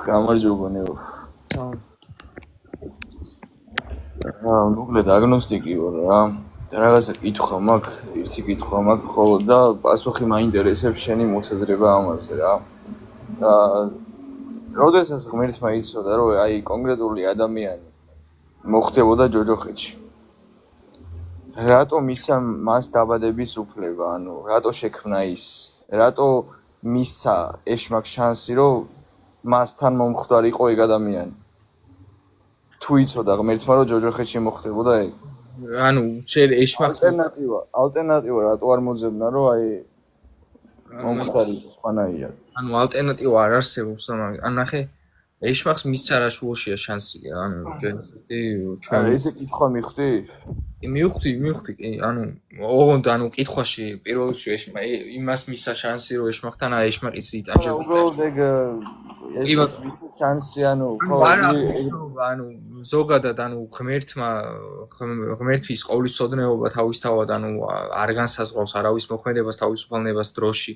გამარჯობა ნეო. მოკლედ აგნოსტიკი ვარ რა. და რაღაცა კითხვა მაქვს, ერთი კითხვა მაქვს ხოლმე და პასუხი მაინტერესებს შენი მოსაზრება ამაზე რა. და როდესაც ღმერთმა იცოდა რომ აი კონკრეტული ადამიანი მოხდებოდა ჯოჯოხეთში. რატო მისცა მას დაბადების უფლება, ანუ რატო შექმნა ის? რატო მისცა ეშმაკს შანსი რომ მასთან მომხვდარიყო ეგ ადამიანი? თუ იცოდა ღმერთმა რომ ჯოჯოხეთში მოხდებოდა ეგ. ანუ შენ ეშმაკს ალტერნატივა რატო არ მოძებნა რომ აი მომხდარიყო სხვანაირად? ანუ ალტერნატივა არ არსებობს, ან ნახე ეშმაკს მისცა რა შუაშია შანსი, ანუ ჩვენ ესე კითხვა მიხვდი? მივხვდი, კი, ანუ ოღონდ ანუ კითხვაში პირველ რიგში იმას მისცა შანსი რომ ეშმაკთან აი ეშმაკის იტანჯება. უბრალოდ ეგ ეს მისცა შანსი ანუ ანუ ზოგადად ანუ ღმერთის ყოვლისოდნეობა თავისთავად ანუ არ განსაზღვრავს არავის მოქმედებას თავისუფალებას დროში.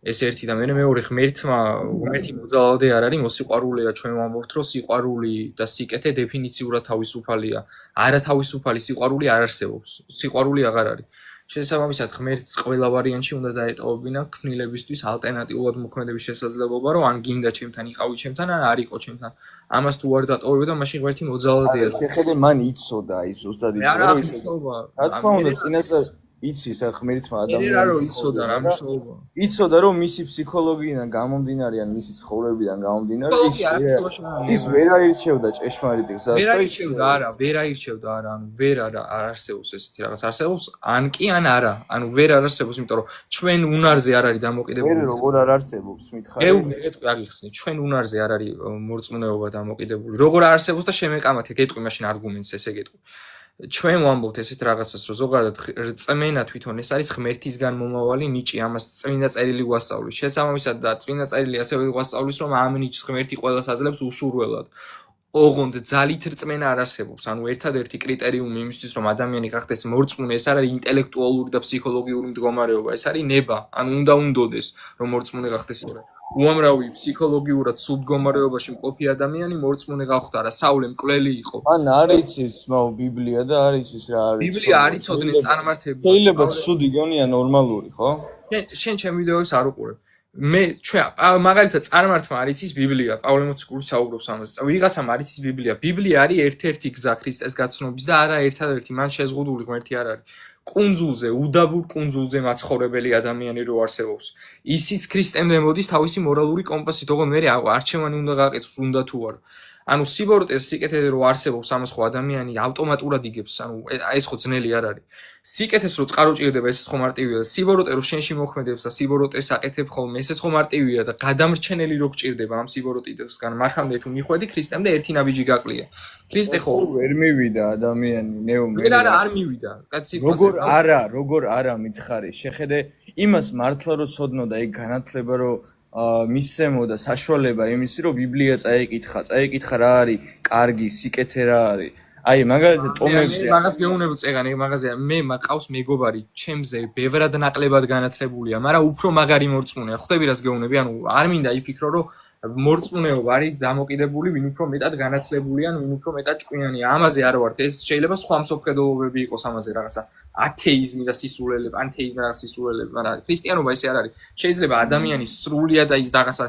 ეს ერთი და მეორე ღმერთი მოძალადე არ არის, მოსიყვარულეა, ჩვენ ვამბობთ რომ სიყვარული და სიკეთე დეფინიციურად თავისუფალია. არათავისუფალი სიყვარული არ არსებობს. სიყვარული აღარ არის. შესაბამისად ღმერთს ყველა ვარიანტში უნდა დაეტოვებინა ქმნილებისთვის ალტერნატიულად მოქმედების შესაძლებლობა, რომ ან გინდა ჩემთან იყავი ჩემთან, ან არ იყო ჩემთან. ამას თუ არ დატოვებდა, მაშინ ღმერთი მოძალადეა. შეხედე მან იცოდა ის ზუსტად იცოდა რომ რა თქმა უნდა წინასწარ იცის ღმერთმა ადამიანს იცოდა რომ მისი ფსიქოლოგიიდან გამომდინარე ან მისი ცხოვრებიდან გამომდინარე ის ვერ აირჩევდა ჭეშმარიტ გზას და ის ვერ აირჩევდა არა ანუ ვერ არ არსებობს ესეთი რაღაც არსებობს ან კი ან არა ანუ ვერ არ არსებობს იმიტომ რომ ჩვენ უნარზე არ არის დამოკიდებული ვერ როგორ არ არსებობს მითხარი გეტყვი აგიხსნი ჩვენ უნარზე არ არის მორწმუნეობა დამოკიდებული როგორ არ არსებობს და შემეკამათე გეტყვი მაშინ არგუმენტს ესე გეტყვი ჩვენ ვამბობთ ესეთ რაღაცას რომ ზოგადად რწმენა თვითონ ეს არის ღმერთისგან მომავალი ნიჭი ამას წმინდა წერილი გვასწავლის შესაბამისად და წმინდა წერილი ასევე გვასწავლის რომ ამ ნიჭს ღმერთი ყველას აძლევს უშურველად ოღონდ ძალით რწმენა არ არსებობს ანუ ერთადერთი კრიტერიუმი იმისთვის რომ ადამიანი გახდეს მორწმუნე ეს არ არის ინტელექტუალური და ფსიქოლოგიური მდგომარეობა ეს არის ნება ანუ უნდა უნდოდეს რომ მორწმუნე გახდეს სწორად უამრავი ფსიქოლოგიურად სულ მდგომარეობაში მყოფი ადამიანი მორწმუნე გავხდა რა საულე მკვლელი იყო ან არის ის ბიბლია და არის ის რა არის ბიბლია არ იცოდნენ წარმართები შეიძლება ცუდი გონია ნორმალური ხო შენ ჩემ ვიდეოებს არ უყურებ მე ჩვენ მაგალითად წარმართმა არის ის ბიბლია პავლე მოციქული საუბრობს ამაზე ვიღაცამ არის ის ბიბლია არის ერთ-ერთი გზა ქრისტეს გაცნობის და არა ერთადერთი მან შეზღუდული ღმერთი არ არის კუნძულზე უდაბურ კუნძულზე მაცხოვრებელი ადამიანი რო არსებობს ისიც ქრისტემდე მოდის თავისი მორალური კომპასით ოღონდ მე არჩევანი უნდა გააკეთოს უნდა თუ არა ანუ სიბოროტეს სიკეთე რო არსებობს ამას ხო ადამიანი ავტომატურად იგებს ანუ ეს ხო ძნელი არ არის სიკეთეს რო წყარო ჭირდება ესეც ხო მარტივია სიბოროტე რო შენში მოქმედებს და სიბოროტეს აკეთებ ხოლმე ესეც ხო მარტივია და გადამრჩენელი რო გჭირდება ამ სიბოროტისგან მახამდე თუ მიხვედი ქრისტემდე ერთი ნაბიჯი გაკლია ქრისტე ხო ვერ მივიდა ადამიანი ნეო მე არ მივიდა კაცი როგორ არა მითხარი შეხედე იმას მართლა რო ცოდნოდა ეგ განათლება რო მისცემოდა საშუალება იმისი რომ ბიბლია წაეკითხა რა არის კარგი სიკეთე რა არის აი მაგალითად ტომებზე მაგას გეუნებო წეგან ეგ მაგაზე მე მყავს მეგობარი ჩემზე ბევრად ნაკლებად განათლებულია მაგრამ უფრო მაგარი მორწმუნეა ხვდები რას გეუნები ანუ არ მინდა იფიქრო რომ მორწმუნეობა არის დამოკიდებული ვინ უფრო მეტად განათლებული ან ვინ უფრო მეტად ჭკვიანია ამაზე არ ვართ ეს შეიძლება სხვა მსოფლმხედველობები იყოს ამაზე რაღაცა ათეიზმი და სისულელები პანთეიზმი და სისულელები მაგრამ ქრისტიანობა ესე არ არის შეიძლება ადამიანის სრულიად და ის რაღაცა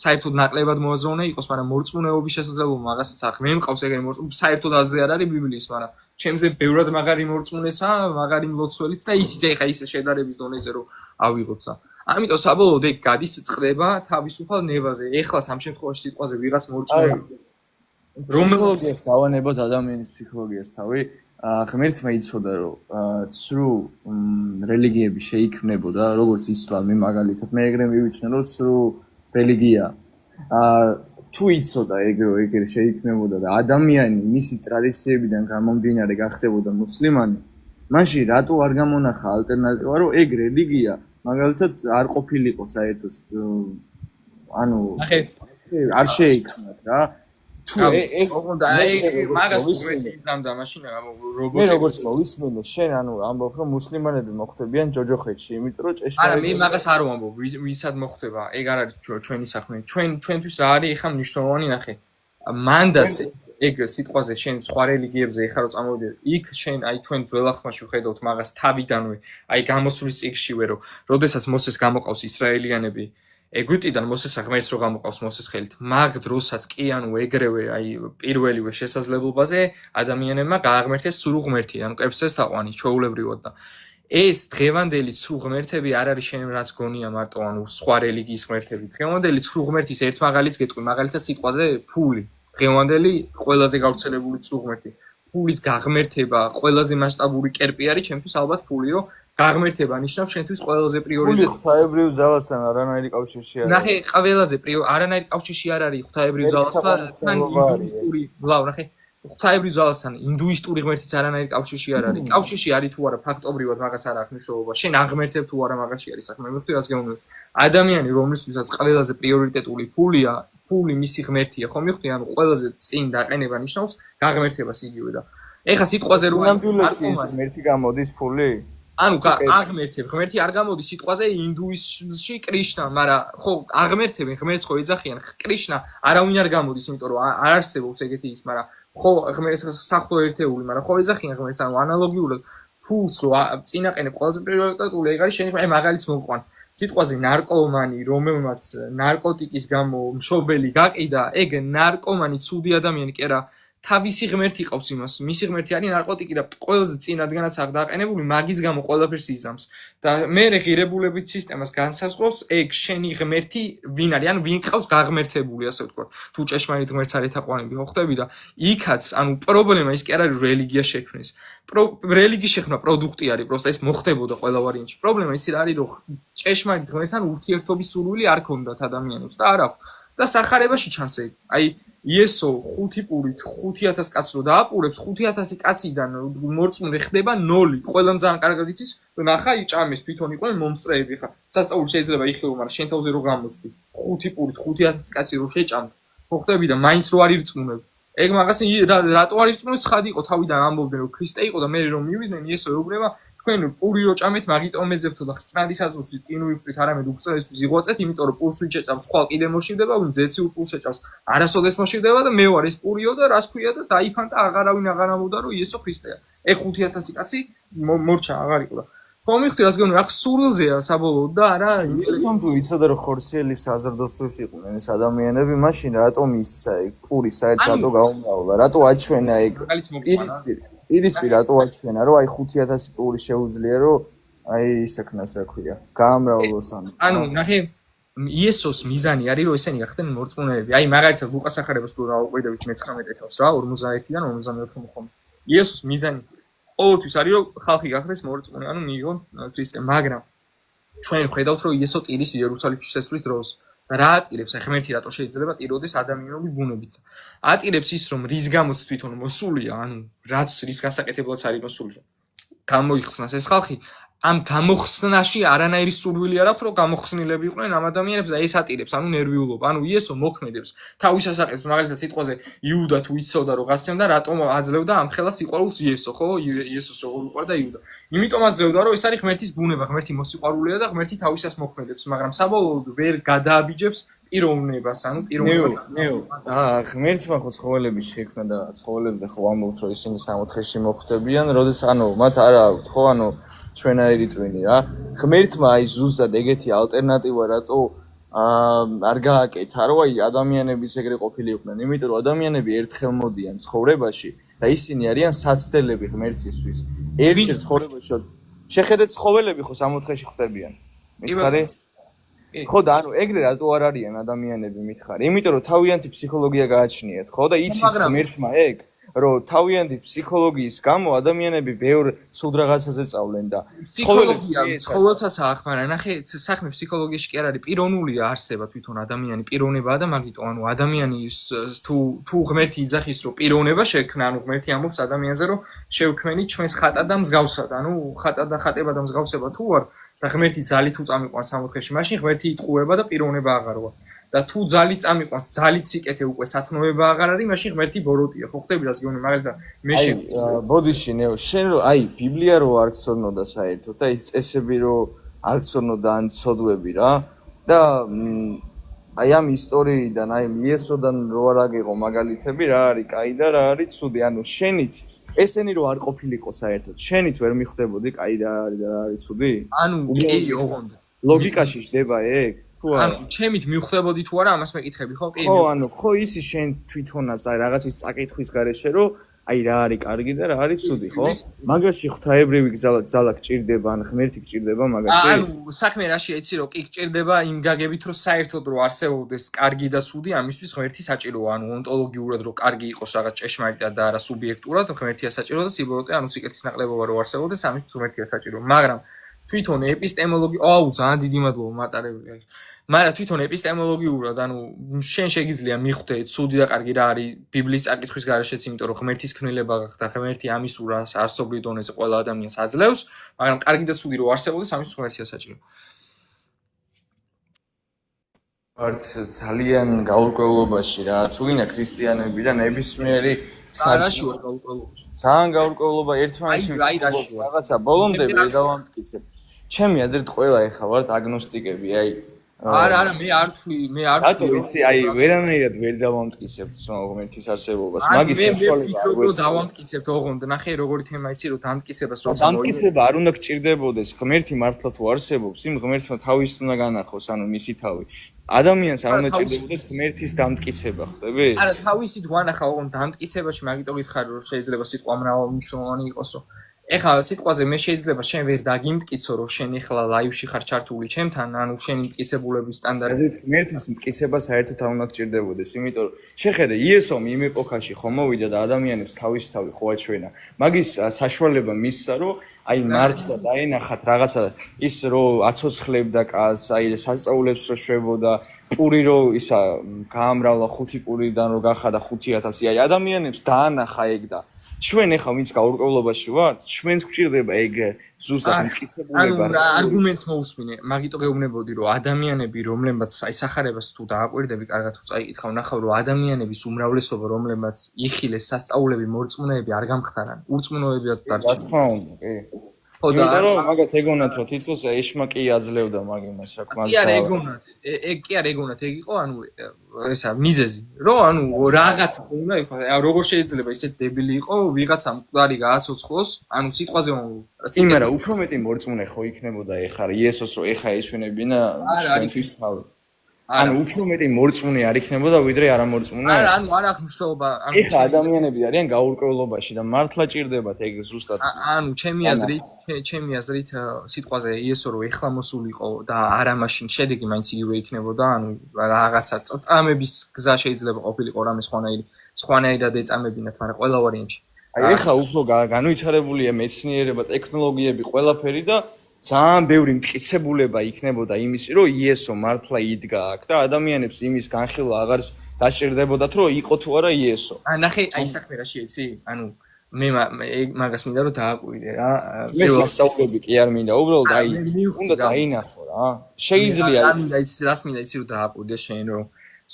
საერთოდ ნაკლებად მოაზროვნე იყოს მაგრამ მორწმუნეობის შესაძლებლობა მაგასაც ახ მე მყავს ეგრე მორწმუნე საერთოდ აზე არ არის ბიბლიის მაგრამ ჩემზე ბევრად მაგარი მორწმუნეცა მაგარი მლოცველიც და ისიც ეხა ის შედარების დონეზე რომ ავიღოთ და ამიტომ საბოლოოდ ეგ გადის წყდება თავისუფალ ნებაზე ეხლაც ამ შემთხვევაში სიტყვაზე ვიღაც მორწმუნე რომელოგიას დავანებოთ ადამიანის ფსიქოლოგიას თავი ღმერთმა იცოდა რომ ცრუ რელიგიები შეიქმნებოდა როგორც ისლამი მაგალითად მე ეგრე მივიჩნე რომ ცრუ რელიგია თუ იცოდა ეგრე შეიქმნებოდა და ადამიანი მისი ტრადიციებიდან გამომდინარე გახდებოდა მუსლიმანი მაშინ რატო არ გამონახა ალტერნატივა რომ ეგ რელიგია მაგალითად არ ყოფილიყო საერთოდ ანუ არ შეიქმნათ რა თუ მაგას ვიზამდა მაშინ მე როგორც მოვისმენე შენ ანუ ამბობ რომ მუსლიმანები მოხვდებიან ჯოჯოხეთში იმიტომ რომ ჭეშმარიტ არა მე მაგას არ ვამბობ ვისად მოხვდება ეგ არ არის ჩვენი საქმე ჩვენთვის რა არის ეხა მნიშვნელოვანი ნახე მანდაც ეგ სიტყვაზე შენ სხვა რელიგიებზე ეხა რო წამოვიდე იქ შენ აი ჩვენ ძველახმაში ვხედავთ მაგას თავიდანვე აი გამოსვლის წიგნშივე რომ როდესაც მოსეს გამოყავს ისრაელიანები ეგვიპტიდან მოსეს ღმერთს რო გამოყავს მოსეს ხელით მაგ დროსაც კი ანუ ეგრევე აი პირველივე შესაძლებლობაზე ადამიანებმა გააღმერთეს სრულ ღმერთი ანუ კეფსეს თაყვანი ჩვეულებრივად და ეს დღევანდელი სრულ ღმერთები არ არის შენ რაც გონია მარტო ანუ სხვა რელიგიის ღმერთები დღევანდელი სრულ ღმერთის ერთ მაგალითს გეტყვი მაგალითად სიტყვაზე ფული დღევანდელი ყველაზე გავრცელებული სრულ ღმერთი ფულის გაღმერთება ყველაზე მასშტაბური კერპი არის ჩემთვის ალბათ ფული რომ გაღმერთება ნიშნავს შენთვის ყველაზე პრიორიტეტი. ღვთაებრივ ძალასთან არანაირი კავშირი არ არის. ნახე, ყველაზე არანაირი კავშირი არ არის ღვთაებრივ ძალასთან, თან ინდუისტური, ბლავ, ნახე, ღვთაებრივ ძალასთან ინდუისტური ღმერთიც არანაირი კავშირი არ არის. კავშირი არის თუ არა ფაქტობრივად მაგას არ აქვს მნიშვნელობა. შენ აღმერთებ თუ არა მაგაში არის საქმე. მე ვთქვი რაც გეუბნები. ადამიანი რომლისთვისაც ყველაზე პრიორიტეტული ფულია, ფული მისი ღმერთია, ხო მივხვდი? ანუ ყველაზე წინ დაყენება ნიშნავს გაღმერთებას იგივე და ეხა სიტყვაზე რომ ღმერთი გამოდის ფული ანუ აღმერთებ ღმერთი არ გამოდის სიტყვაზე ინდუიზმში კრიშნა, მაგრამ ხო აღმერთებენ ღმერთს ხო ეძახიან კრიშნა არავინ არ გამოდის, იმიტომ რომ არ არსებობს ეგეთი ის, მაგრამ ხო ღმერთს საღვთო ერთეული, მაგრამ ხო ეძახიან ღმერთს, ანუ ანალოგიურად ფულს რო წინაყენებ ყველაზე პრიორიტეტული ეგ არის შენ აი მაგალითს მოვყვან სიტყვაზე ნარკომანი, რომელმაც ნარკოტიკის გამო მშობელი გაყიდა, ეგ ნარკომანი ცუდი ადამიანი კი არა თავისი ღმერთი ყავს იმას, მისი ღმერთი არის ნარკოტიკი და ყველაზე წინ რადგანაც აქ დაყენებული, მაგის გამო ყველაფერს იზამს და მე ღირებულებით სისტემას განსაზღვროს, ეგ შენი ღმერთი ვინ არის, ანუ ვინ ყავს გაღმერთებული, ასე ვთქვათ. თუ ჭეშმარიტ ღმერთს არ ეთაყვანები, ხო ხტები და იქაც, ანუ პრობლემა ის კი არ არის რელიგია შექმნის. რელიგიის შექმნა პროდუქტი არის, პროსტა ეს მოხდებოდა ყველა ვარიანტში. პრობლემა ის არის, რომ ჭეშმარიტ ღმერთთან ურთიერთობის სურვილი არ ქონდათ ადამიანებს და არ აქვს. და სახარებაში ჩანს ეგ. აი იესო 5 პურით 5000 კაცს რო დააპურებს 5000 კაციდან მორწმუნე ხდება 0. ყველამ ძალიან კარგად იცის, ნახა იჭამეს თვითონ იყვნენ მომწრეები ხა. სასწაული შეიძლება იხილო, მაგრამ შენ თავზე რო გამოცდი 5 პურით 5000 კაცი რო შეჭამ, ხო ხტები და მაინც რო არ ირწმუნებ. ეგ მაგას რატო არ ირწმუნებს ხადი იყო თავიდან ამბობდნენ რომ ქრისტე იყო და მე რომ მივიდნენ იესო ეუბნება თქვენ პური რო ჭამეთ მაგიტომ ეძებთო და სწრადის აზუსით კინო იწვით არამედ უბრალოდ იღოწეთ, იმიტომ რომ პურს ვიჭერავს ხვალ კიდე მოშივდება, ვინ ზეციურ პურს ეჭავს არასოდეს მოშივდება და მე ვარ ეს პურიო და რას ქვია და დაიფანტა აღარავინ აღარ ამბობდა რომ იესო ქრისტეა. ეგ 5000 კაცი მორჩა აღარ იყო და ხო მიხდი რას გეუბნები აქ სურვილზეა საბოლოოდ და არა ისომ თუ იცოდა რომ ხორციელი საზრდოთებს იყვნენ ეს ადამიანები, მაშინ რატომ ის პური საერთოდ რატო გაუმრავლა, რატო აჩვენა ეგ პირისპირ რატო აჩვენა რომ აი 5000 პური შეუძლია რომ აი ისაქნას რა ქვია გაამრავლოს ანუ ნახე იესოს მიზანი არის რომ ესენი გახდნენ მორწმუნეები. აი მაგალითად ლუკას სახარებას თუ დავუყვიდებით მე-19 ეთავს რა 51-დან 54 მოხომ. იესოს მიზანი ყოველთვის არის რომ ხალხი გახდეს მორწმუნე, ანუ მიიღონ ქრისტე, მაგრამ ჩვენ ვხედავთ რომ იესო ტირის იერუსალიმში შესვლის დროს რა ატირებს, აი ღმერთი რატო შეიძლება ტიროდეს ადამიანური ბუნებით. ატირებს ის რომ რის გამოც თვითონ მოსულია, ანუ რაც რის გასაკეთებლად არის მოსული. გამოიხსნას ეს ხალხი, ამ გამოხსნაში არანაირი სურვილი არ აქვს, რომ გამოხსნილები იყვნენ ამ ადამიანებს და ეს ატირებს, ანუ ნერვიულობა. ანუ იესო მოქმედებს თავის ასაკეთებს, მაგალითად სიტყვაზე იუდა თუ იცოდა რომ გასცემდა, რატომ აძლევდა ამ ხელას სიყვარულს იესო, ხო? იესოს როგორ უყვარდა იუდა. იმიტომ აძლევდა, რომ ეს არის ღმერთის ბუნება, ღმერთი მოსიყვარულია და ღმერთი თავისას მოქმედებს, მაგრამ საბოლოოდ ვერ გადააბიჯებს პიროვნებას, ანუ პიროვნებას. ღმერთმა ხო ცხოველები შექმნა და ცხოველებზე ხო ამბობთ რომ ისინი 4-ში მოხვდებიან, როდესაც ანუ მათ არ აქვთ ხო ანუ ჩვენაირი ტვინი რა. ღმერთმა აი ზუსტად ეგეთი ალტერნატივა რატო არ გააკეთა, რომ აი ადამიანების ეგრე ყოფილიყვნენ, იმიტომ რომ ადამიანები ერთხელ მოდიან ცხოვრებაში და ისინი არიან საცდელები ღმერთისთვის. ერთჯერ ცხოვრებაში შეხედეთ ცხოველები ხო 4-ში ხდებიან. მითხარი? ხო და ანუ ეგრე რატო არ არიან ადამიანები მითხარი? იმიტომ რომ თავიანთი ფსიქოლოგია გააჩნიათ, ხო და იცის ღმერთმა ეგ რომ თავიანთი ფსიქოლოგიის გამო ადამიანები ბევრ სულ რაღაცაზე წავლენ და ცხოველსაც აახ, მაგრამ ნახე, საქმე ფსიქოლოგიაში კი არ არის, პიროვნულია არსება თვითონ ადამიანი პიროვნებაა და მაგიტო ანუ ადამიანი თუ ღმერთი იძახის რომ პიროვნება შექმნა, ანუ ღმერთი ამბობს ადამიანზე რომ შევქმენი ჩვენს ხატად და მსგავსად, ანუ ხატად და ხატება და მსგავსება თუ არ და ღმერთი ძალი თუ წამიყვანს 4-ში, მაშინ ღმერთი იტყუება და პიროვნება აღარვა. და თუ ძალი წამიყვანს, ძალით სიკეთე უკვე სათნოება აღარ არის, მაშინ ღმერთი ბოროტია. ხო ხტები რას გეუბნები, მაგალითად მე ბოდიში ნეო, შენ რო ბიბლია რო არ გწონოდა საერთოდ და ის წესები რო არ გწონოდა ან ცოდვები რა და ამ ისტორიიდან, იესოდან რო არ აგიღო მაგალითები, რა არის კაი და რა არის ცუდი, ანუ შენით ესენი რო არ ყოფილიყო საერთოდ, შენით ვერ მიხვდებოდი კაი და რა არის და რა არის ცუდი? ანუ კი, ოღონდ. ლოგიკაში ხდება ეგ? თუ არა? ანუ ჩემით მივხვდებოდი თუ არა, ამას მეკითხები, ხო? კი. ხო, ანუ ხო ისი შენ თვითონაც რაღაცის წაკითხვის გარეშე რო რა არის კარგი და რა არის ცუდი, ხო? მაგაში ღვთაებრივი ძალა გჭირდება, ან ღმერთი გჭირდება მაგაში? ანუ საქმე რაშია იცი რომ კი გჭირდება იმ გაგებით რომ საერთოდ რო არსებობდეს კარგი და ცუდი, ამისთვის ღმერთი საჭიროა, ანუ ონტოლოგიურად რო კარგი იყოს რაღაც ჭეშმარიტად და არა სუბიექტურად, ღმერთია საჭირო და სიბოროტე, ანუ სიკეთის ნაკლებობა რო არსებობდეს, ამისთვის ღმერთია საჭირო. მაგრამ თვითონ ეპისტემოლოგი, ძალიან დიდი მადლობა მატარებელი. მაგრამ თვითონ ეპისტემოლოგიურად, ანუ შენ შეგიძლია მიხვდე ცუდი და კარგი რა არის ბიბლიის წაკითხვის გარეშეც, იმიტომ რომ ღმერთის ქმნილება გახდა, ღმერთი ამისურას არსობრივ დონეზე ყველა ადამიანს აძლევს, მაგრამ კარგი და ცუდი რო არსებობდეს, ამისთვის ღმერთია საჭირო. ვართ ძალიან გაურკვევლობაში რა, თუ გინდა ქრისტიანები და ნებისმიერი რაში ვარ გაურკვევლობაში? ძალიან გაურკვევლობა ერთმანეთში რაღაცა ბოლომდე ვერ დავამტკიცებ. ჩემი აზრით ყველა ეხა ვართ აგნოსტიკები, არა, მე არ ვთვლი. რატო ვიცი, ვერანაირად ვერ დავამტკიცებ ღმერთის არსებობას. მაგის საშუალება არ გვეცი. მე დავამტკიცებთ ოღონდ, ნახე როგორი თემა იცი, რომ დამტკიცებას როცა დამტკიცება არ უნდა გჭირდებოდეს, ღმერთი მართლა თუ არსებობს, იმ ღმერთმა თავის უნდა განახოს, ანუ მისი თავი. ადამიანს არ უნდა ჭირდებოდეს ღმერთის დამტკიცება, ხვდები? არა, თავისით გვანახა ოღონდ დამტკიცებაში, მაგიტო გითხარი, რომ შეიძლება სიტყვა მრავალმნიშვნელოვანი იყოს. ეხლა სიტყვაზე მე შეიძლება შენ ვერ დაგიმტკიცო, რომ შენ ეხლა ლაივში ხარ ჩართული ჩემთან, ანუ შენი მტკიცებულების სტანდარტი. ღმერთის მტკიცება საერთოდ არ უნდა გჭირდებოდეს, იმიტომ რომ შეხედე, იესომ იმ ეპოქაში ხომ მოვიდა და ადამიანებს თავისთავად ხო აჩვენა. მაგის საშუალება მისცა, რომ მართლა დაენახათ რაღაცა ის რომ აცოცხლებდა კაცს, სასწაულებს რო შვებოდა, პური რო ისა გაამრავლა 5 პურიდან რო გახადა 5000, ადამიანებს დაანახა ეგ და ჩვენ ახლა ვინც გაურკვევლობაში ვართ, ჩვენს გვჭირდება ეგ ზუსტად მტკიცებულება. ანუ არგუმენტს მოусმინე, მაგიტო გეუბნებოდი, რომ ადამიანები, რომლებმაც საიხარებას თუ დააკვირდები, კარგად თუ წაიკითხავ, ნახავ, რომ ადამიანების უმრავლესობა, რომლებმაც იხილეს სასწაულები, მორწმუნეები არ გამხდარან, ურწმუნოებად დარჩნენ. რა თქმა უნდა, კი. ხო და მაგათ ეგონათ, რომ თითქოს ეშმაკი აძლევდა მაგ იმას, რა თქმა უნდა. კი არ ეგონათ, კი არ ეგონათ, ეგ იყო, ანუ ესა მიზეზი, რომ ანუ რაღაცა უნდა იყოს, როგორ შეიძლება ისეთ დებილი იყო, ვიღაცა მკვდარი გააცოცხლოს, ანუ სიტყვაზე იმერა უფრო მეტი მორწმუნე ხო იქნებოდა ეხა იესოს რო ეხა ეჩვენებინა ჩვენთვის თავი. ანუ უფრო მეტი მორწმუნე არ იქნებოდა ვიდრე არამორწმუნე. არა, ანუ არ აქვს მნიშვნელობა, ანუ ეხა ადამიანები არიან გაურკვევლობაში და მართლა ჭირდებათ ეგ ზუსტად. ანუ ჩემი აზრით სიტყვაზე იესო რო ეხლა მოსულიყო და არა მაშინ შედეგი მაინც იგივე იქნებოდა, ანუ რაღაცა წამების გზა შეიძლება ყოფილიყო რამე სხვანაირად ეწამებინათ, მაგრამ ყველა ვარიანტში. ეხლა უფრო განვითარებულია მეცნიერება, ტექნოლოგიები, ყველაფერი და ძალიან ბევრი მტკიცებულება იქნებოდა იმისი, რომ იესო მართლა იდგა აქ და ადამიანებს იმის განხილვა აღარ დაჭირდებოდათ, რომ იყო თუ არა იესო. ნახე, საქმე რაში იცი? ანუ მე მაგას მინდა რომ დააკვირდე რა. მე სასწაულები კი არ მინდა, უბრალოდ უნდა დაინახო რა. შეიძლება რას მინდა იცი რომ დააკვირდე შენ, რომ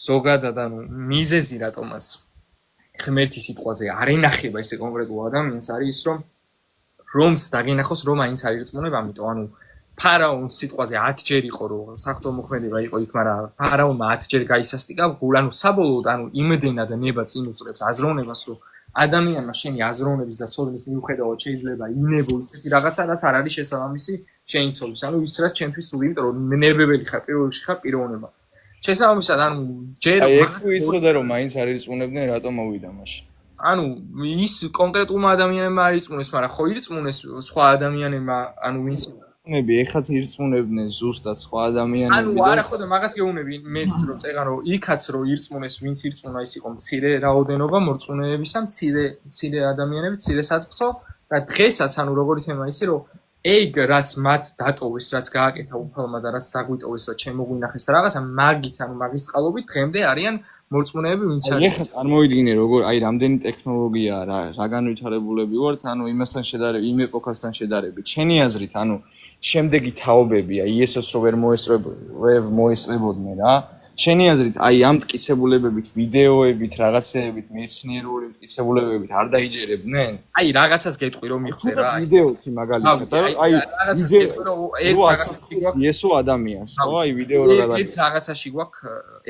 ზოგადად ანუ მიზეზი რატომაც ღმერთი სიტყვაზე არ ენახება ესე კონკრეტულ ადამიანს არის ის, რომ რომს დაგინახოს რომ აინც არ ირწმუნება, ამიტომ ანუ ფარაონს სიტყვაზე 10 ჯერ იყო რომ საღვთო მოქმედება იყო იქ, მაგრამ ფარაონმა 10 ჯერ გაისასტიკა, ანუ საბოლოოდ ანუ იმდენად ნება წინ უწევს აზროვნებას, რომ ადამიანმა შენი აზროვნების და ცოდნის მიუხედავად შეიძლება ინებო ისეთი რაღაცა, რაც არ არის შესაბამისი შენი ცოდნის. ანუ ის რაც ჩემთვის სულ, იმიტომ რომ ნერვებელი ხარ, პირველ რიგში ხარ პიროვნება. შესაბამისად, ანუ ჯერ ეგ თუ იცოდა რომ მაინც არ ირწმუნებდნენ, რატომ მოვიდა მაშინ? ანუ ის კონკრეტულმა ადამიანებმა არ ირწმუნეს, მაგრამ ხო ირწმუნეს სხვა ადამიანებმა, ანუ ვინც ნები ეხაც ირწმუნებდნენ ზუსტად სხვა ადამიანები. ანუ არა ხო და მაგას გეუბნები მეც რომ წეღან რომ იქაც რომ ირწმუნეს, ვინც ირწმუნა ის იყო მცირე რაოდენობა მორწმუნეებისა, მცირე ადამიანები, მცირე საწყო და დღესაც ანუ როგორი თემა ისი რომ ეგ რაც მათ დატოვეს, რაც გააკეთა უფალმა და რაც დაგვიტოვეს, რაც შემოგვინახეს და რაღაცა მაგით, ანუ მაგის წყალობით დღემდე არიან მორწმუნეები, ვინც არის. ეხლა წარმოვიდგინე როგორ რამდენი ტექნოლოგია რა განვითარებულები ვართ, ანუ იმასთან შედარებით, იმ ეპოქასთან შედარებით. შენი აზრით, ანუ შემდეგი თაობებია იესოს რო ვერ მოესწრებოდნენ რა. შენი აზრით, აი ამ მტკიცებულებებით, ვიდეოებით, რაღაცეებით, მეცნიერული მტკიცებულებებით არ დაიჯერებდნენ? აი რაღაცას გეტყვი რომ მიხვდე რა. ვიდეოთი მაგალითად, აი რაღაცას გეტყვი რომ ერთ რაღაცაში გვაქვს იესო ადამიანს, ხო? აი ვიდეო რა გადაგიღე.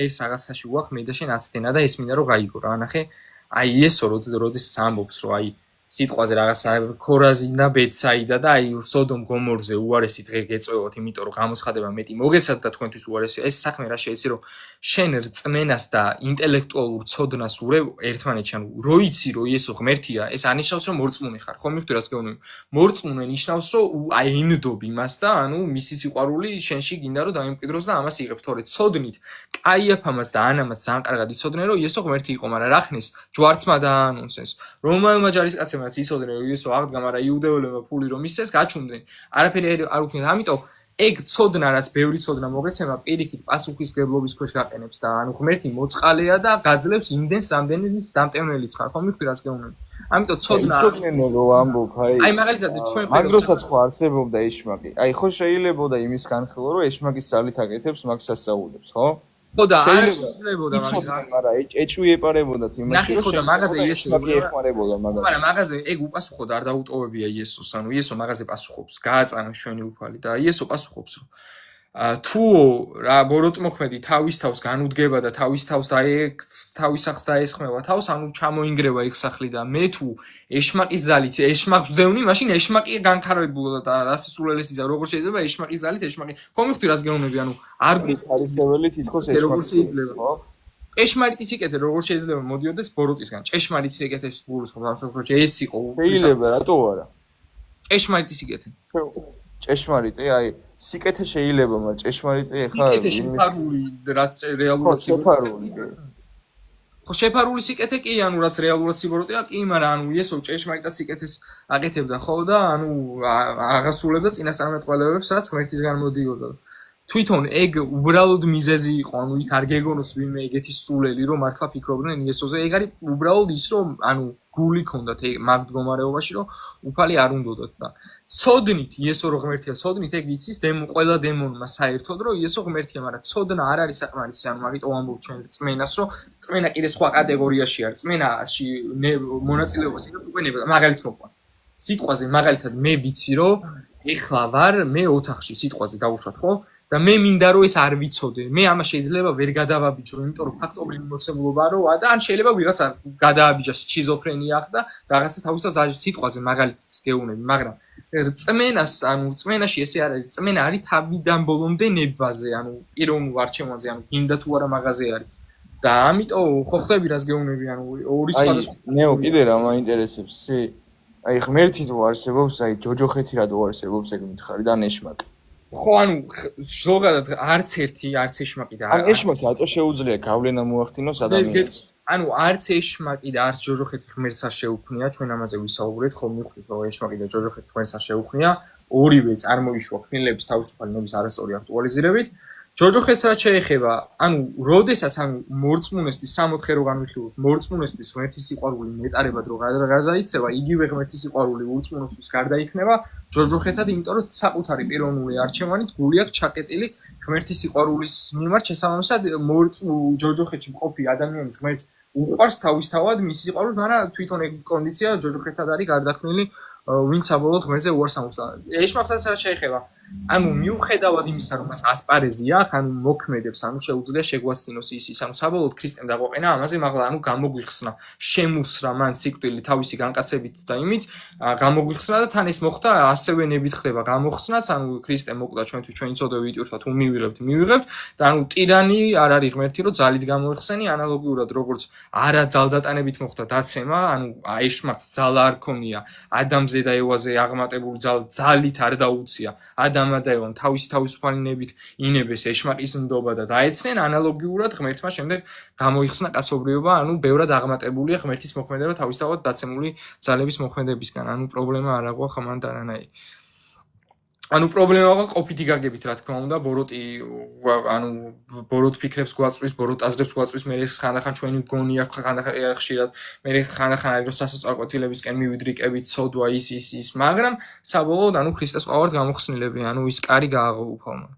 ერთ რაღაცაში გვაქვს მე და შენ აცდენა და ეს მინდა რომ გაიგო რა. ნახე, აი იესო როდესაც ამბობს რომ აი სიტყვაზე რაღაცა ქორაზინ და ბეთსაიდა და აი სოდომ გომორზე უარესი დღე გეწევოთ, იმიტომ რომ გამოცხადება მეტი მოგეცათ და თქვენთვის უარესია. ეს საქმე რა შეიცი რომ შენ რწმენას და ინტელექტუალურ ცოდნას ურევ ერთმანეთში, ანუ რო იცი რომ იესო ღმერთია, ეს არნიშნავს რომ მორწმუნე ხარ. ხო მივხვდი რაც გეუბნები. მორწმუნე ნიშნავს რომ აი ენდობ იმას და ანუ მისი სიყვარული შენში გინდა რომ დაიმკვიდროს და ამას იღებ. თორე ცოდნით კაიაფამაც და ანამაც ძალიან კარგად იცოდნენ რომ იესო ღმერთი იყო, მაგრამ რა ხნის ჯვარცმა დაანონსეს. რომელმა ჯარისკაცებმა იცოდნენ რომ იესო აღდგა, მაგრამ იუდეველებმა ფული რომ ისეს გაჩუმდნენ. არაფერი არ უქმნით. ამიტომ ეგ ცოდნა რაც ბევრი ცოდნა მოგეცემა პირიქით პასუხისმგებლობის ქვეშ გაყენებს და ანუ ღმერთი მოწყალეა და გაძლევს იმდენს რამდენიც დამტევნელიც ხარ. ხომ მივხვდი რაც გეუბნები. ამიტომ ცოდნა იცოდნენ რომ ამბობ აი მაგალითად ჩვენ მაგ დროსაც ხო არსებობდა ეშმაკი. აი ხო შეიძლებოდა იმის განხილვა რომ ეშმაკის ძალით აკეთებს მაგ სასწაულებს, ხო? ხო და არ შეიძლებოდა მაგის მაგრამ ეჭვი ეპარებოდათ იმაში ნახე ხო და მაგაზე იესო ეხმარებოდა მაგას. მაგრამ მაგაზე ეგ უპასუხოდ არ დაუტოვებია იესოს. ანუ იესო მაგაზე პასუხობს, გააწამეს ჩვენი უფალი და იესო პასუხობს რომ თუ რა ბოროტმოქმედი თავის თავს განუდგება და თავის თავს თავის სახს დაესხმება თავს, ანუ ჩამოინგრევა იქ სახლი და მე თუ ეშმაკის ძალით ეშმაკს ვდევნი, მაშინ ეშმაკი განხარებულა და რასისულელესი და როგორ შეიძლება ეშმაკის ძალით ეშმაკი. ხო მივხვდი რას გეუბნები, ანუ არ ხარისეველი თითქოს ეშმაკი ხო? ჭეშმარიტი სიკეთე როგორ შეიძლება მოდიოდეს ბოროტისგან. ჭეშმარიტი სიკეთე სულს ხო სამშობლოში ეს იყო. შეიძლება რატო არა? ჭეშმარიტი სიკეთე. ჭეშმარიტი, აი სიკეთე შეიძლება, მაგრამ ჭეშმარიტი ეხლა სიკეთე შეფარული რაც რეალურად შეფარული. ხო შეფარული სიკეთე კი, ანუ რაც რეალურად სიბოროტეა კი, მაგრამ ანუ იესო ჭეშმარიტად სიკეთეს აკეთებდა ხო და ანუ აღასრულებდა წინასწარმეტყველებებს, რაც ღმერთისგან მოდიოდა. თვითონ ეგ უბრალოდ მიზეზი იყო, ანუ იქ არ გეგონოს ვინმე ეგეთი სულელი, რომ მართლა ფიქრობდნენ იესოზე. ეგ არის უბრალოდ ის, რომ ანუ გული ქონდათ მაგ მდგომარეობაში, რომ უფალი არ უნდოდათ და ცოდნით იესო რო ღმერთია, ცოდნით ეგ იცის ყველა დემონმა საერთოდ, რომ იესო ღმერთია, მაგრამ ცოდნა არ არის საკმარისი, ანუ მაგიტომ ამბობ ჩვენ რწმენას, რომ რწმენა კიდე სხვა კატეგორიაში არის. რწმენაში მონაწილეობას იღებს უკვე ნება. მაგალითს მოყვან. სიტყვაზე მაგალითად მე ვიცი, რომ ეხლა ვარ მე ოთახში სიტყვაზე დავუშვათ, ხო? და მე მინდა რომ ეს არ ვიცოდე. მე ამას შეიძლება ვერ გადავაბიჯო, იმიტომ რომ ფაქტობრივი მოცემულობა როა და ან შეიძლება ვიღაცა გადააბიჯას სქიზოფრენია აქვს და რაღაცა თავისთავად დაჟე სიტყვაზე მაგალითს გეუბნები, მაგრამ რწმენას, ანუ რწმენაში ესე არ არის. რწმენა არის თავიდან ბოლომდე ნებაზე, ანუ პიროვნულ არჩევანზე, ანუ გინდა თუ არა მაგაზე არის. და ამიტომ ხო ხვდები რას გეუბნები, ანუ ორი სხვადასხვა. ნეო კიდე რა მაინტერესებს, აი ღმერთი თუ არსებობს, აი ჯოჯოხეთი რა თუ არსებობს, ეგ მითხარი და ეშმაკი. ხო ანუ ზოგადად არც ეშმაკი და ან ეშმაკს რატო შეუძლია გავლენა მოახდინოს ადამიანს? ანუ არც ეშმაკი და არც ჯოჯოხეთი ღმერთს არ შეუქმნია, ჩვენ ამაზე ვისაუბრეთ, ხო მივხვდით რომ ეშმაკი და ჯოჯოხეთი ღმერთს არ შეუქმნია, ორივე წარმოიშვა ქმნილების თავისუფალი ნების არასწორი აქტუალიზირებით. ჯოჯოხეთს რაც შეეხება, ანუ როდესაც ანუ მორწმუნესთვის 64 რო განვიხილოთ, მორწმუნესთვის ღმერთის სიყვარული მეტარებად რო გადაიქცევა, იგივე ღმერთის სიყვარული ურწმუნოსთვის გარდაიქმნება ჯოჯოხეთად, იმიტომ რომ საკუთარი პიროვნული არჩევანით გული აქვს ჩაკეტილი ღმერთის სიყვარულის მიმართ, შესაბამისად ჯოჯოხეთში მყოფი ადამიანის ღმერთს უყვარს თავისთავად მისი სიყვარული, მაგრამ თვითონ ეგ კონდიცია ჯოჯოხეთად არის გარდაქმნილი, ვინც საბოლოოდ ღმერთზე უარს ამოსწავლა. ეშმაკსაც რაც შეეხება, ანუ მიუხედავად იმისა, რომ მას ასპარეზი აქვს, ანუ მოქმედებს, ანუ შეუძლია შეგვასწინოს ის, ანუ საბოლოოდ ქრისტემ დაგვაყენა ამაზე, მაგრამ ანუ გამოგვიხსნა, შემუსრა მან სიკვდილი თავისი განკაცებით და იმით, გამოგვიხსნა და თან ეს მოხდა ასევე ნებით ხდება გამოხსნაც, ანუ ქრისტემ მოკვდა ჩვენთვის ჩვენი წოდები იტვირთვა, თუ მივიღებთ და ანუ ტირანი არ არის ღმერთი, რომ ძალით გამოიხსენი, ანალოგიურად როგორც არა ძალდატანებით მოხდა დაცემა, ანუ ეშმაკს ძალა არ ქონია, ადამიანზე და ევაზე აღმატებული ძალით არ დაუცია. ადამიანმა და ევამ თავისი თავისუფალი ნებით ინებეს ეშმაკის ნდობა და დაეცნენ, ანალოგიურად ღმერთმა შემდეგ გამოიხსნა კაცობრიობა, ანუ ბევრად აღმატებულია ღმერთის მოქმედება თავისთავად დაცემული ძალების მოქმედებისგან. ანუ პრობლემა არ აღვახ ამან დანანაირი. ანუ პრობლემა ყო ყოფითი გაგებით რა თქმა უნდა ბოროტი ანუ ბოროტ ფიქრებს გვაწვის ბოროტ აზრებს გვაწვის მე ხანდახან ჩვენი გონია ხანდახან ხშირად მე ხანდახან არის რომ სასწავლებლისკენ მივიდრიკებით ცოდვა ის მაგრამ საბოლოოდ ანუ ქრისტეს ყავართ გამოხსნილები ანუ ის კარი გააღო უფალმა